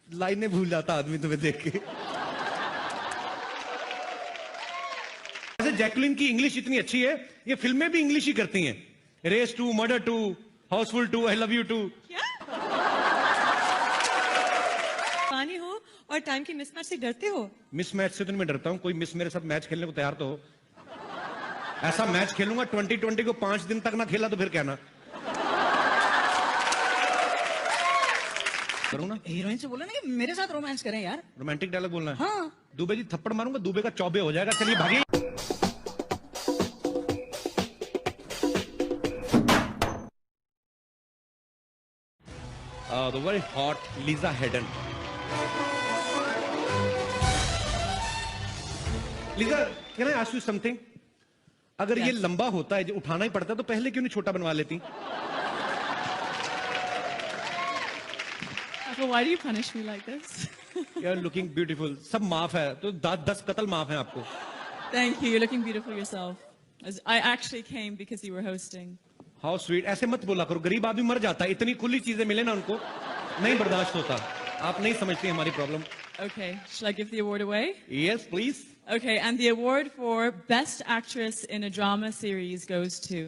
लाइनें भूल जाता आदमी तुम्हें देख के। वैसे जैकलिन की इंग्लिश इतनी अच्छी है, ये फिल्में भी इंग्लिश ही करती हैं। रेस 2, मर्डर 2, हाउसफुल 2, आई लव यू 2। पानी हो और टाइम की मिसमैच से डरते हो? मिसमैच से तो मैं डरता हूं, कोई मिस मेरे साथ मैच खेलने को तैयार तो हो। ऐसा मैच खेलूंगा 2020 को 5 दिन तक ना खेला तो फिर क्या ना करूं ना। हीरोइन से बोलो ना कि मेरे साथ रोमांस करें यार। रोमांटिक डायलॉग बोलना है। हाँ। दुबे जी थप्पड़ मारूंगा, दुबे का चौबे हो जाएगा। चलिए भागिए। The very hot Lisa Hedden. Lisa, can I ask you something? अगर ये लंबा होता है, जो उठाना ही पड़ता है, तो पहले क्यों नहीं छोटा बनवा लेती? Well, why do you punish me like this? You are looking beautiful. सब माफ है, तो 10 कत्ल माफ है आपको। Thank you. You're looking beautiful yourself. I actually came because you were hosting. How sweet. ऐसे मत बोला करो, गरीब आदमी मर जाता है। इतनी खुली चीजें मिले ना उनको, नहीं बर्दाश्त होता। आप नहीं समझती हमारी problem. Okay. Shall I give the award away? Yes, please. Okay. And the award for Best Actress in a Drama Series goes to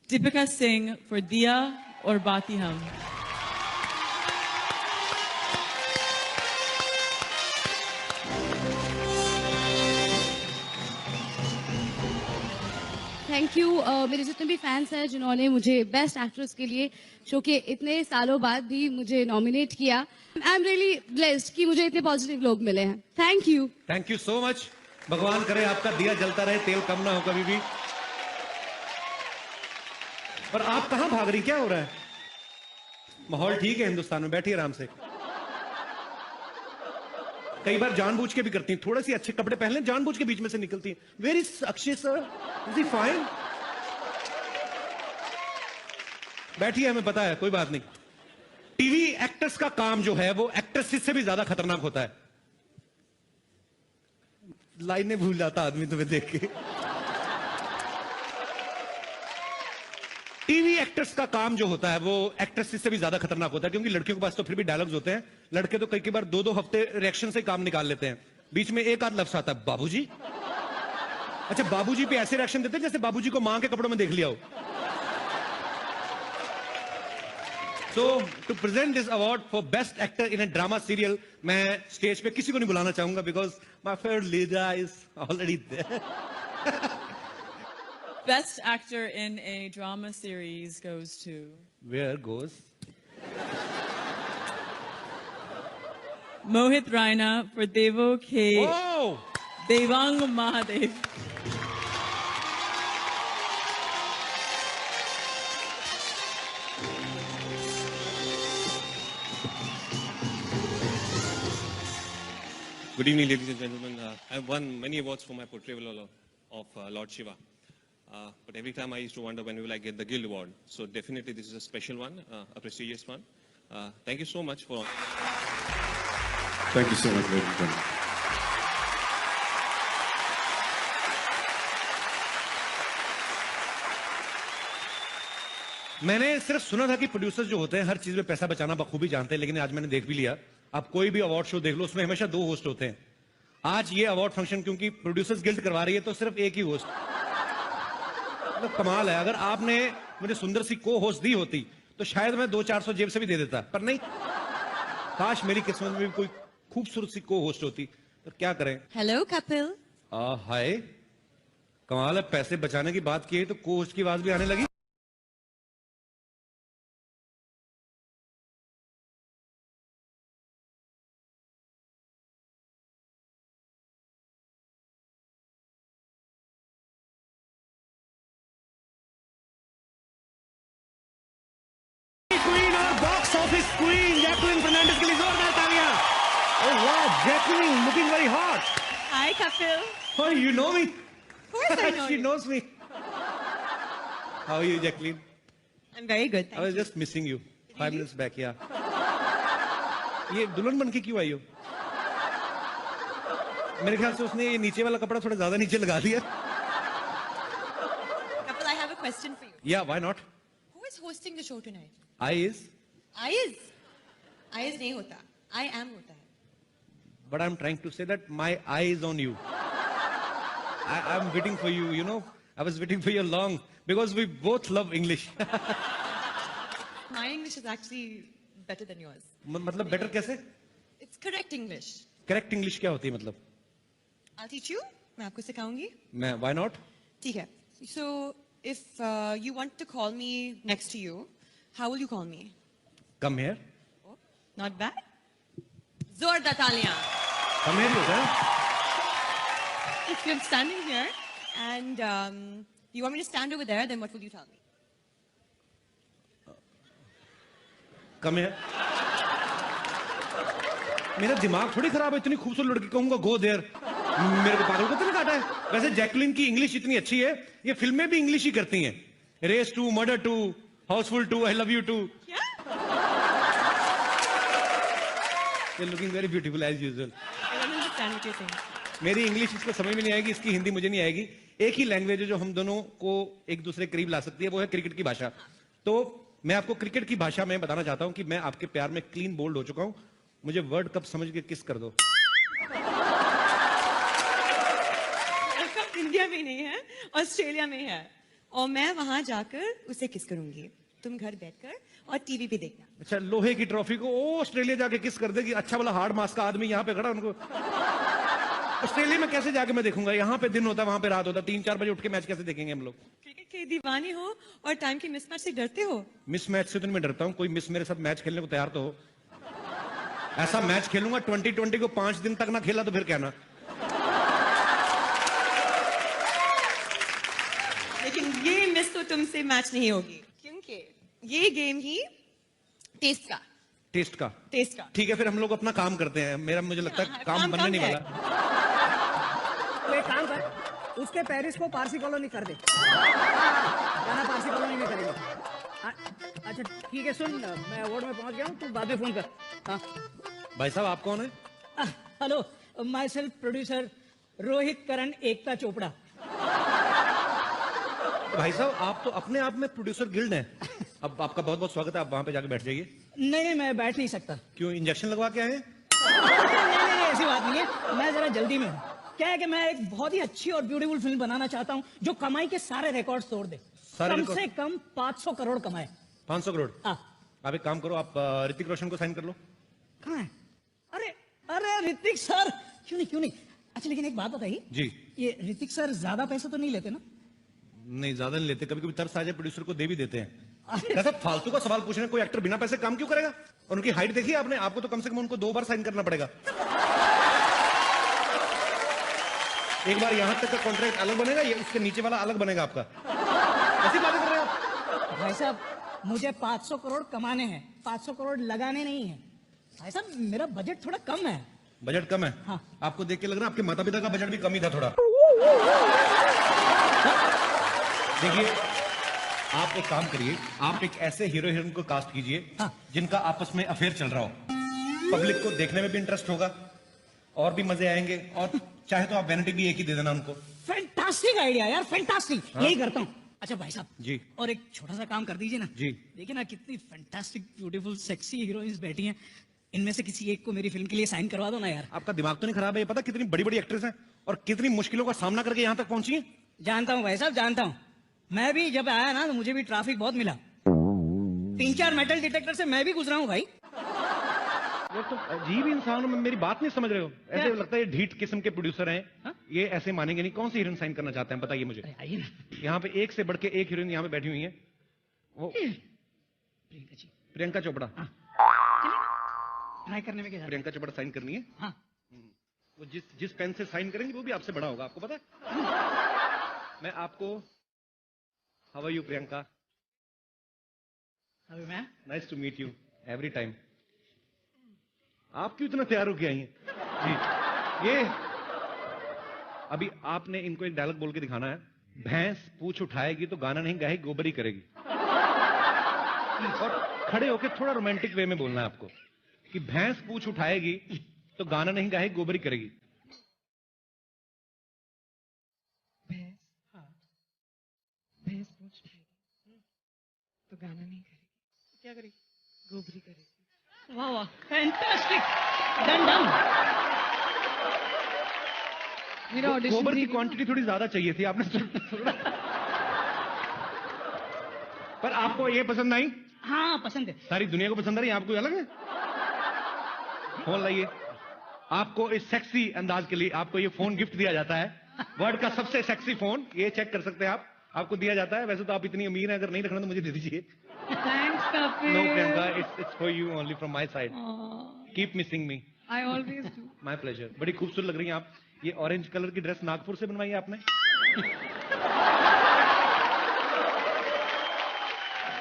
Deepika Singh for Diya or Bati Hum. Thank you. मेरे जितने भी fans हैं जिन्होंने मुझे best actress के लिए show के इतने सालों बाद भी मुझे नॉमिनेट किया, आई एम रियली ब्लेस्ड कि मुझे इतने पॉजिटिव लोग मिले हैं। Thank you. Thank you so much. भगवान करे आपका दिया जलता रहे, तेल कम ना हो कभी भी। पर आप कहां भाग रही, क्या हो रहा है? माहौल ठीक है हिंदुस्तान में, बैठिए आराम से। कई बार जानबूझ के भी करती हैं, थोड़े से अच्छे कपड़े पहन लें, जानबूझ के बीच में से निकलती हैं। Very Akshay sir, is he fine? बैठिए, हमें पता है, कोई बात नहीं। टीवी एक्टर्स का काम जो है वो एक्ट्रेसेस से भी ज्यादा खतरनाक होता है। लाइनें भूल जाता आदमी तुम्हें देख के। टीवी एक्टर्स का काम जो होता है वो एक्ट्रेसेस से भी ज्यादा खतरनाक होता है, क्योंकि लड़कियों के पास तो फिर भी डायलॉग्स होते हैं। लड़के तो कई बार 2-2 हफ्ते रिएक्शन से काम निकाल लेते हैं, बीच में एक आध लफ्ज आता है, बाबूजी। अच्छा, बाबूजी पे ऐसे रिएक्शन देते हैं जैसे बाबूजी को मां के कपड़ों में देख लिया हो। So, to present this award for best actor in a drama serial, मैं स्टेज पे किसी को नहीं बुलाना चाहूंगा because my favorite Lisa is already there. Best actor in a drama series goes to Where goes? Mohit Raina for Devo K. Oh! Devang Mahadev. Good evening, ladies and gentlemen. I've won many awards for my portrayal of Lord Shiva. But every time I used to wonder when will I get the Guild Award. So definitely this is a special one, a prestigious one. Thank you so much for... Thank you so much, ladies and gentlemen. मैंने सिर्फ सुना था कि producers जो होते हैं हर चीज में पैसा बचाना बखूबी जानते हैं, लेकिन आज मैंने देख भी लिया। आप कोई भी अवार्ड शो देख लो, उसमें हमेशा 2 होस्ट होते हैं। आज ये अवार्ड फंक्शन क्योंकि प्रोड्यूसर्स गिल्ड करवा रही है तो सिर्फ एक ही होस्ट। मतलब कमाल है। अगर आपने मुझे सुंदर सी को होस्ट दी होती तो शायद मैं 200-400 जेब से भी दे देता, पर नहीं। काश मेरी किस्मत में भी कोई खूबसूरत सी को होस्ट होती, पर क्या करें। Hello, Kapil. हाय, कमाल है। पैसे बचाने की बात की है तो को होस्ट की आवाज भी आने लगी। Queen Jacqueline Fernandez के लिए जोरदार तालियां। Oh wow, Jacqueline looking very hot. Hi, Kapil. Oh, you know me? Of course I know She you. knows me. How are you, Jacqueline? I'm very good, I thank was you. just missing you. 5 minutes back, yeah. ये दुल्हन बन के क्यों आई हो? मेरे ख्याल से उसने ये नीचे वाला कपड़ा थोड़ा ज्यादा नीचे लगा दिया। Kapil, I have a question for you. Yeah, why not? Who is hosting the show tonight? I is. Ayaz. Eyes नहीं होता, आई एम होता है. But I'm trying to say that my eye is on you. I'm waiting for you, you know. I was waiting for you long because we both love English. My English is actually better than yours. मतलब better कैसे? It's correct English. Correct English क्या होती है मतलब? I'll teach you. मैं आपको सिखाऊंगी. मैं why not? ठीक है. So if you want to call me next to you, how will you call me? Come here. Not bad. जोरदार तालियां. Come here होता है? If you're standing here and you want me to stand over there, then what will you tell me? Come here. मेरा दिमाग थोड़ी खराब है, इतनी खूबसूरत लड़की कहूंगा गो देयर. मेरे को पागल को तो नहीं काटा है. वैसे जैकलिन की इंग्लिश इतनी अच्छी है, ये फिल्में भी इंग्लिश ही करती हैं. रेस 2, मर्डर 2, हाउसफुल 2, आई लव यू 2. क्या? You're looking very beautiful as usual. I don't understand what you're saying. मेरी इंग्लिश इसको समझ में नहीं आएगी, इसकी हिंदी मुझे नहीं आएगी. एक ही लैंग्वेज है जो हम दोनों को एक दूसरे के करीब ला सकती है, वो है क्रिकेट की भाषा. तो मैं आपको क्रिकेट की भाषा में बताना चाहता हूं कि मैं आपके प्यार में क्लीन बोल्ड हो चुका हूं. मुझे वर्ल्ड कप समझ के किस कर दो. कप इंडिया में नहीं है, ऑस्ट्रेलिया में है, और मैं वहां जाकर उसे किस करूंगी. तुम घर बैठकर और टीवी पे देखना. अच्छा, लोहे की ट्रॉफी को ओ ऑस्ट्रेलिया जाके किस कर देगी. अच्छा वाला हार्ड मास का आदमी यहाँ पे खड़ा, उनको ऑस्ट्रेलिया में कैसे जाके मैं देखूंगा. यहाँ पे दिन होता, वहां पे रात होता. 3-4 बजे उठ के मैच कैसे देखेंगे हम लोग. क्रिकेट के दीवाने हो और टाइम के मिसमैच से डरते हो. मिस मैच से तो मैं डरता हूँ. कोई मिस मेरे साथ मैच खेलने को तैयार तो हो. ऐसा मैच खेलूंगा 2020 को 5 दिन तक ना खेला तो फिर कहना. लेकिन ये मिस तो तुमसे मैच नहीं होगी, क्योंकि ये गेम ही टेस्ट का. टेस्ट का. टेस्ट का. ठीक है, फिर हम लोग अपना काम करते हैं. मेरा मुझे लगता है काम बनने नहीं है. वाला. तो एक काम कर, उसके पेरिस को पारसी कॉलोनी कर दे. गाना पारसी कॉलोनी में करेंगे. अच्छा ठीक है, सुन मैं अवार्ड में पहुंच गया हूँ, तू बाद में फोन कर. हाँ. भाई साहब, आप कौन है? Hello, myself producer Rohit Karan Ekta Chopra. भाई साहब, आप तो अपने आप में प्रोड्यूसर गिल्ड हैं. अब आपका बहुत बहुत स्वागत है. आप वहां पे जाके बैठ जाइए. नहीं, मैं बैठ नहीं सकता. क्यों, इंजेक्शन लगवा के आए हैं? नहीं, ऐसी बात नहीं है. मैं जरा जल्दी में हूँ. क्या है कि मैं एक बहुत ही अच्छी और ब्यूटीफुल फिल्म बनाना चाहता हूँ जो कमाई के सारे रिकॉर्ड तोड़ दे. कम से कम 500 करोड़ कमाए. 500 करोड़. हाँ. आप एक काम करो, आप ऋतिक रोशन को साइन कर लो. कहाँ है? अरे अरे ऋतिक सर, क्यों नहीं. अच्छा लेकिन एक बात बताइए जी. ये ऋतिक सर ज्यादा पैसे तो नहीं लेते ना? नहीं, ज्यादा नहीं लेते. कभी कभी तरस आ जाए प्रोड्यूसर को दे भी देते हैं. ऐसा फालतू का सवाल पूछ रहे हैं. कोई एक्टर बिना पैसे काम क्यों करेगा. और उनकी हाइट देखिए आपने. आपको तो कम से कम उनको 2 बार साइन करना पड़ेगा. एक बार यहां तक का कॉन्ट्रैक्ट अलग बनेगा, ये उसके नीचे वाला अलग बनेगा आपका. ऐसी बातें कर रहे हैं आप. भाई साहब, मुझे 500 करोड़ कमाने हैं, 500 करोड़ लगाने नहीं है. भाई साहब, मेरा बजट थोड़ा कम है. बजट कम है? हाँ. आपको देख के लग रहा है आपके माता पिता का बजट भी कम ही था थोड़ा. देखिए, आप एक काम करिए, आप एक ऐसे हीरो हीरोइन को कास्ट कीजिए हाँ. जिनका आपस में अफेयर चल रहा हो. पब्लिक को देखने में भी इंटरेस्ट होगा और भी मजे आएंगे. और चाहे तो आप वैनिटी भी एक ही दे देना उनको. फैंटास्टिक आइडिया यार, फैंटास्टिक. हाँ? यही करता हूँ. अच्छा भाई साहब जी. और एक छोटा सा काम कर दीजिए ना. जी. देखिए ना, कितनी फैंटास्टिक ब्यूटीफुल सेक्सी हीरोइंस बैठी हैं. इनमें से किसी एक को मेरी फिल्म के लिए साइन करवा दो ना यार. आपका दिमाग तो नहीं खराब है? ये पता कितनी बड़ी बड़ी एक्ट्रेस हैं और कितनी मुश्किलों का सामना करके यहाँ तक पहुंची हैं. जानता हूँ भाई साहब, जानता हूँ. मैं भी जब आया ना तो मुझे भी ट्रैफिक बहुत मिला. 3-4 मेटल डिटेक्टर से मैं भी गुजरा हूँ भाई. ये तो अजीब इंसान हो. मेरी बात नहीं समझ रहे हो. ऐसे क्या? लगता है ये ढीठ किस्म के प्रोड्यूसर हैं. हाँ? ये ऐसे मानेंगे नहीं. कौन सी हीरोइन साइन करना चाहते हैं बताइए मुझे. अरे आइए ना. यहाँ पे एक से बढ़ के एक हीरोइन यहाँ पे बैठी हुई है. वो प्रियंका जी. प्रियंका चोपड़ा. ट्राई करने में क्या जाता है? प्रियंका चोपड़ा साइन करनी है. हाँ. वो जिस पेन से साइन करेंगे वो भी आपसे बड़ा होगा, आपको पता है. मैं आपको, हाउ आर यू प्रियंका? अभी मैं nice to meet you every time. आप क्यों इतना तैयार होके आई हैं? जी. ये अभी आपने इनको एक डायलॉग बोल के दिखाना है. भैंस पूछ उठाएगी तो गाना नहीं गाएगी, गोबरी करेगी. और खड़े होके थोड़ा रोमांटिक वे में बोलना है आपको कि भैंस पूछ उठाएगी तो गाना नहीं गाएगी, गोबरी करेगी. भैंस पूछ तो गाना नहीं करेगी, क्या करेगी? गोबरी करेगी. वाह वाह, फैंटास्टिक, डन डन। मेरा ऑडिशन गोबर की क्वांटिटी थोड़ी ज्यादा चाहिए थी, आपने पर आपको ये पसंद आई? हाँ पसंद है। सारी दुनिया को पसंद आ रही है, आपको अलग है? फोन लाइए। आपको इस सेक्सी अंदाज के लिए आपको ये फोन गिफ्ट दिया जाता है, वर्ल्ड का सबसे सेक्सी फोन, ये चेक कर सकते हैं आप, आपको दिया जाता है। वैसे तो आप इतनी अमीर हैं, अगर नहीं रखना तो मुझे दे दीजिए। Thanks Kapil. No Priyanka, it's for you only from my side. Keep missing me. I always do. My pleasure. बड़ी खूबसूरत लग रही हैं आप। ये ऑरेंज कलर की ड्रेस नागपुर से बनवाई है आपने?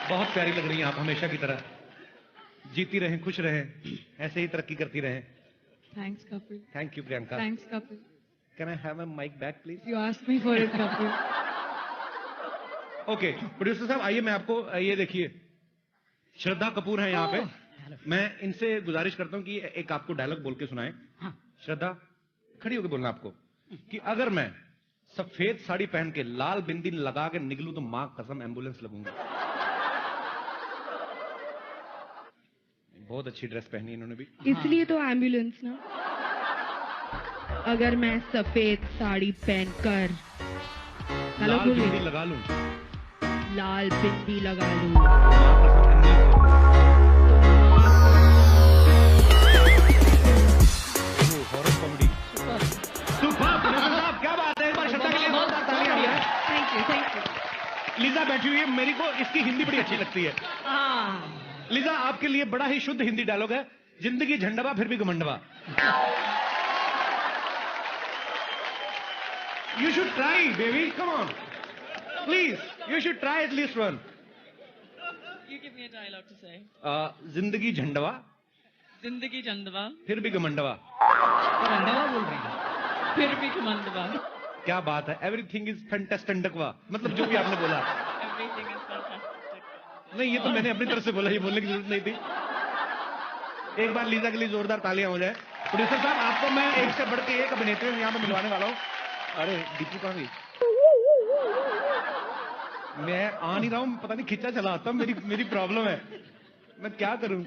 बहुत प्यारी लग रही हैं आप, हमेशा की तरह। जीती रहें, खुश रहें, ऐसे ही तरक्की करती रहें। Thanks Kapil. Thank you Priyanka. Thanks Kapil. Can I have a mic back please? You asked me for it Kapil. Okay producer साहब, आइए मैं आपको ये देखिए, श्रद्धा कपूर है यहाँ पे। मैं इनसे गुजारिश करता हूँ कि एक आपको डायलॉग बोल के सुनाएं। हाँ। श्रद्धा, खड़ी होकर बोलना आपको कि अगर मैं सफेद साड़ी पहन के लाल बिंदी लगा के निकलूं तो मां कसम एम्बुलेंस लगूंगा। बहुत अच्छी ड्रेस पहनी इन्होंने भी। इसलिए तो एम्बुलेंस ना। अगर मैं सफेद साड़ी पहनकर लाल बिंदी लगा लूं, लाल बिंदी लगा लूं, मां कसम एम्बुलेंस लगूंगा। Horror comedy super. प्रोड्यूसर साहब क्या बात है, एक बार श्रद्धा के लिए जोरदार तालियां आ जाए। Thank you thank you. Lisa बैठी हुई है, मेरे को इसकी हिंदी बड़ी अच्छी लगती है। हाँ लीजा, आपके लिए बड़ा ही शुद्ध हिंदी डायलॉग है, जिंदगी झंडवा फिर भी घमंडवा। You should try baby, come on please, you should try at least one. You give me a dialogue to say. जिंदगी झंडवा जिंदगी चंदवा फिर भी घमंडवा। और अंडवा बोल रही है। फिर भी घमंडवा। क्या बात है, एवरीथिंग इज फैंटास्टिकवा, मतलब जो भी आपने बोला। Everything is fantastic. नहीं, ये तो मैंने अपनी तरफ से बोला, ये बोलने की जरूरत नहीं थी। एक बार लीजा के लिए जोरदार तालियां हो जाए। प्रोड्यूसर साहब, आपको मैं एक से बढ़ के एक अभिनेत्री यहाँ पे मिलवाने वाला हूँ। अरे दीपू कहाँ गई? मैं आ नहीं रहा हूँ, पता नहीं खिंचा चला आता, मेरी प्रॉब्लम है, मैं क्या करूं।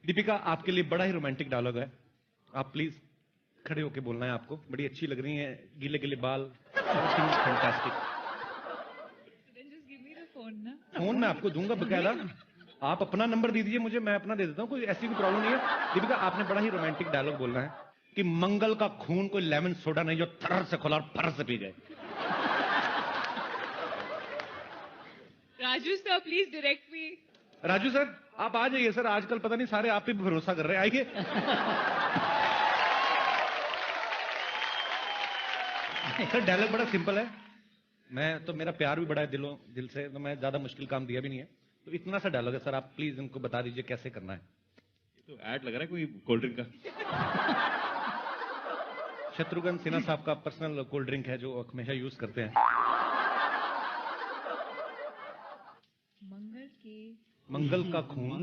दीपिका, आपके लिए बड़ा ही रोमांटिक डायलॉग है, आप प्लीज खड़े होके बोलना है आपको। बड़ी अच्छी लग रही हैं, गीले गीले बाल, fantastic. Then just give me the phone ना. फोन मैं आपको दूंगा बकायदा, आप अपना नंबर दे दीजिए मुझे, मैं अपना दे देता हूँ, कोई ऐसी कोई प्रॉब्लम नहीं है। दीपिका, आपने बड़ा ही रोमांटिक डायलॉग बोलना है कि मंगल का खून कोई लेमन सोडा नहीं जो थर से खोला और फर से पी गए। Raju sir please direct me. Raju sir, आप आ जाइए सर, आजकल पता नहीं सारे आप पे भी भरोसा कर रहे हैं, आइए। सर डायलॉग बड़ा सिंपल है, मैं तो, मेरा प्यार भी बड़ा है दिल से, तो मैं ज्यादा मुश्किल काम दिया भी नहीं है, तो इतना सा डायलॉग है सर, आप प्लीज इनको बता दीजिए कैसे करना है। तो ऐड लग रहा है कोई कोल्ड ड्रिंक का। शत्रुघ्न सिन्हा साहब का पर्सनल कोल्ड ड्रिंक है जो हमेशा यूज करते हैं। मंगल का खून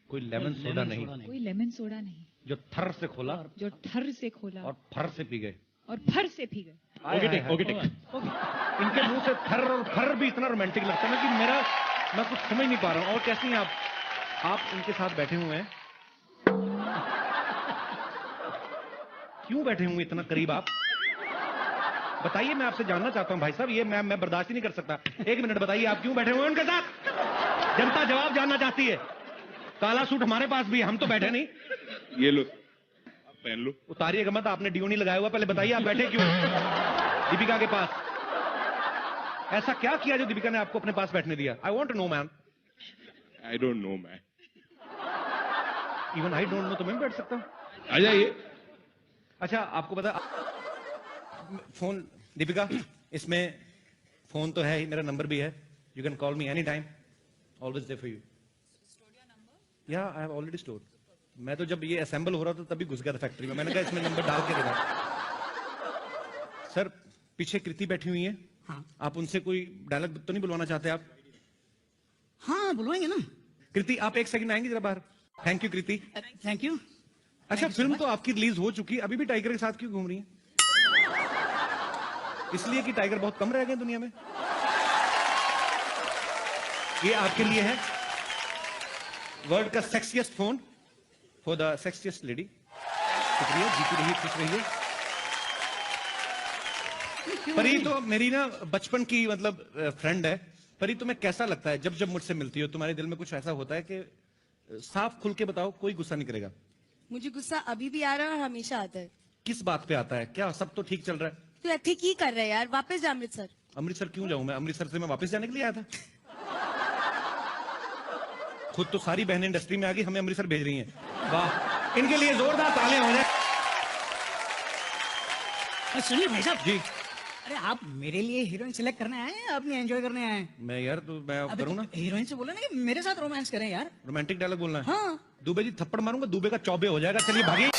कोई लेमन सोडा नहीं कोई लेमन सोडा नहीं जो थर से खोला जो ठर से खोला और फर से पी गए। और फर से पी गए। Okay take. इनके मुंह से थर और फर भी इतना रोमांटिक लगता है ना कि मैं कुछ समझ नहीं पा रहा हूँ। और कैसी हैं आप इनके साथ बैठे हुए हैं, क्यों बैठे हुए इतना करीब आप? बताइए, मैं आपसे जानना चाहता हूं भाई साहब, ये मैं बर्दाश्त ही नहीं कर सकता। एक मिनट बताइए, आप क्यों बैठे हुए हैं उनके साथ? जनता जवाब जानना चाहती है। काला सूट हमारे पास भी है, हम तो बैठे नहीं। ये लो, पहन लो। उतारिएगा मत, आपने डीओ नहीं लगाया हुआ, पहले बताइए आप बैठे क्यों दीपिका के पास? ऐसा क्या किया जो दीपिका ने आपको अपने पास बैठने दिया? I want to know ma'am. I don't know man. Even I don't know, तो मैं भी बैठ सकता हूँ। आ जाइए। अच्छा, आपको पता, फोन दीपिका, इसमें फोन तो है ही, मेरा नंबर भी है, you can call me any time, always there for you. या आई हैव ऑलरेडी स्टोर्ड। मैं तो जब ये असेंबल हो रहा था तभी घुस गया था फैक्ट्री में, मैंने कहा इसमें नंबर डाल के देना। सर पीछे कृति बैठी हुई है, हाँ आप उनसे कोई डायलॉग तो नहीं बुलवाना चाहते आप? हाँ बुलवाएंगे ना। कृति, आप एक सेकंड आएंगे जरा बाहर? Thank you Kriti. Thank you. अच्छा, फिल्म तो आपकी रिलीज हो चुकी, अभी भी टाइगर के साथ क्यों घूम रही है? इसलिए कि टाइगर बहुत कम रह गए दुनिया में। ये आपके लिए है, वर्ल्ड का sexiest phone for the sexiest lady. शुक्रिया, जीती रहिए, खुश रहिए। परी तो मेरी ना बचपन की मतलब फ्रेंड है। परी, तुम्हें कैसा लगता है जब जब मुझसे मिलती हो? तुम्हारे दिल में कुछ ऐसा होता है कि साफ खुल के बताओ, कोई गुस्सा नहीं करेगा? मुझे गुस्सा अभी भी आ रहा है और हमेशा आता है। किस बात पे आता है? क्या सब तो ठीक चल रहा है? तो ठीक ही कर रहे हैं यार, वापस जा अमृतसर। अमृतसर क्यों जाऊं मैं? अमृतसर से मैं वापस जाने के लिए आया था। खुद तो सारी बहनें इंडस्ट्री में आ गई, हमें अमृतसर भेज रही हैं। वाह, इनके लिए जोरदार तालियां हो जाए। सुनिए भाई साहब जी, अरे आप मेरे लिए हीरोइन सिलेक्ट करने आए हैं, अपनी एंजॉय करने आए हैं? मैं यार तो मैं अबे करूँ ना, तो हीरोइन से बोला ना कि मेरे साथ रोमांस करें यार। रोमांटिक डायलॉग बोलना है। हाँ दुबे जी थप्पड़ मारूंगा, दुबे का चौबे हो जाएगा। चलिए भागिए।